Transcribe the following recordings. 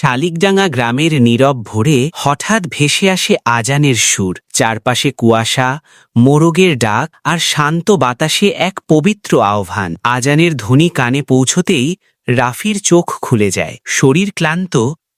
শালিকডাঙ্গা গ্রামের নীরব ভোরে হঠাৎ ভেসে আসে আজানের সুর। চারপাশে কুয়াশা, মোরগের ডাক আর শান্ত বাতাসে এক পবিত্র আহ্বান। আজানের ধ্বনি কানে পৌঁছতেই রাফির চোখ খুলে যায়। শরীর ক্লান্ত,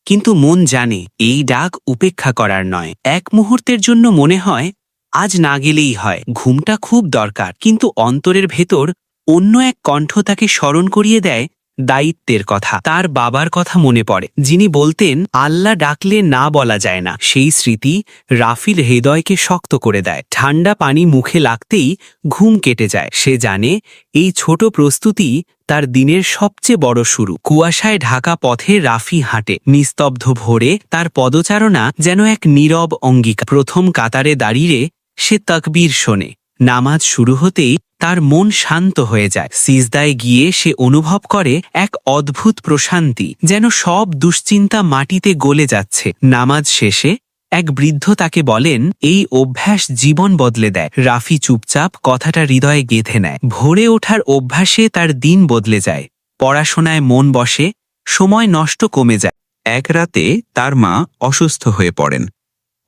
কিন্তু মন জানে এই ডাক উপেক্ষা করার নয়। এক মুহূর্তের জন্য মনে হয় আজ না গেলেই হয়। ঘুমটা খুব দরকার, কিন্তু অন্তরের ভেতর অন্য এক কণ্ঠ তাকে স্মরণ করিয়ে দেয় দায়িত্বের কথা। তার বাবার কথা মনে পড়ে, যিনি বলতেন আল্লাহ ডাকলে না বলা যায় না। সেই স্মৃতি রাফির হৃদয়কে শক্ত করে দেয়। ঠান্ডা পানি মুখে লাগতেই ঘুম কেটে যায়। সে জানে এই ছোট প্রস্তুতি তার দিনের সবচেয়ে বড় শুরু। কুয়াশায় ঢাকা পথে রাফি হাঁটে। নিস্তব্ধ ভোরে তার পদচারণা যেন এক নীরব অঙ্গীকার। প্রথম কাতারে দাঁড়িয়ে সে তাকবীর শোনে। নামাজ শুরু হতেই তার মন শান্ত হয়ে যায়। সিজদায় গিয়ে সে অনুভব করে এক অদ্ভুত প্রশান্তি, যেন সব দুশ্চিন্তা মাটিতে গলে যাচ্ছে। নামাজ শেষে এক বৃদ্ধ তাকে বলেন, এই অভ্যাস জীবন বদলে দেয়। রাফি চুপচাপ কথাটা হৃদয়ে গেঁথে নেয়। ভোরে ওঠার অভ্যাসে তার দিন বদলে যায়। পড়াশোনায় মন বসে, সময় নষ্ট কমে যায়। এক রাতে তার মা অসুস্থ হয়ে পড়েন।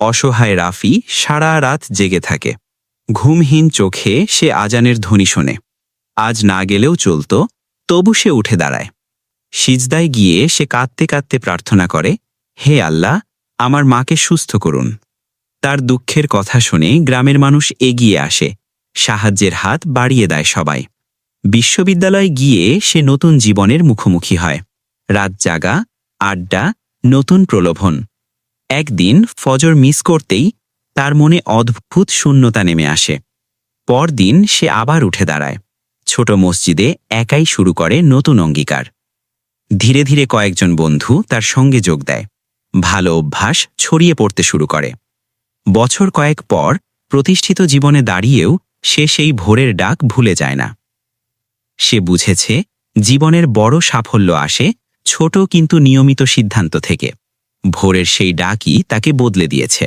অসহায় রাফি সারা রাত জেগে থাকে। ঘুমহীন চোখে সে আজানের ধ্বনি শোনে। আজ না গেলেও চলত, তবু সে উঠে দাঁড়ায়। সিজদায় গিয়ে সে কাঁদতে কাঁদতে প্রার্থনা করে, হে আল্লাহ, আমার মাকে সুস্থ করুন। তার দুঃখের কথা শুনে গ্রামের মানুষ এগিয়ে আসে, সাহায্যের হাত বাড়িয়ে দেয় সবাই। বিশ্ববিদ্যালয়ে গিয়ে সে নতুন জীবনের মুখোমুখি হয়। রাত জাগা, আড্ডা, নতুন প্রলোভন। একদিন ফজর মিস করতেই তার মনে অদ্ভুত শূন্যতা নেমে আসে। পরদিন সে আবার উঠে দাঁড়ায়। ছোট মসজিদে একাই শুরু করে নতুন অঙ্গীকার। ধীরে ধীরে কয়েকজন বন্ধু তার সঙ্গে যোগ দেয়। ভালো অভ্যাস ছড়িয়ে পড়তে শুরু করে। বছর কয়েক পর প্রতিষ্ঠিত জীবনে দাঁড়িয়েও সে সেই ভোরের ডাক ভুলে যায় না। সে বুঝেছে জীবনের বড় সাফল্য আসে ছোট কিন্তু নিয়মিত সিদ্ধান্ত থেকে। ভোরের সেই ডাকই তাকে বদলে দিয়েছে।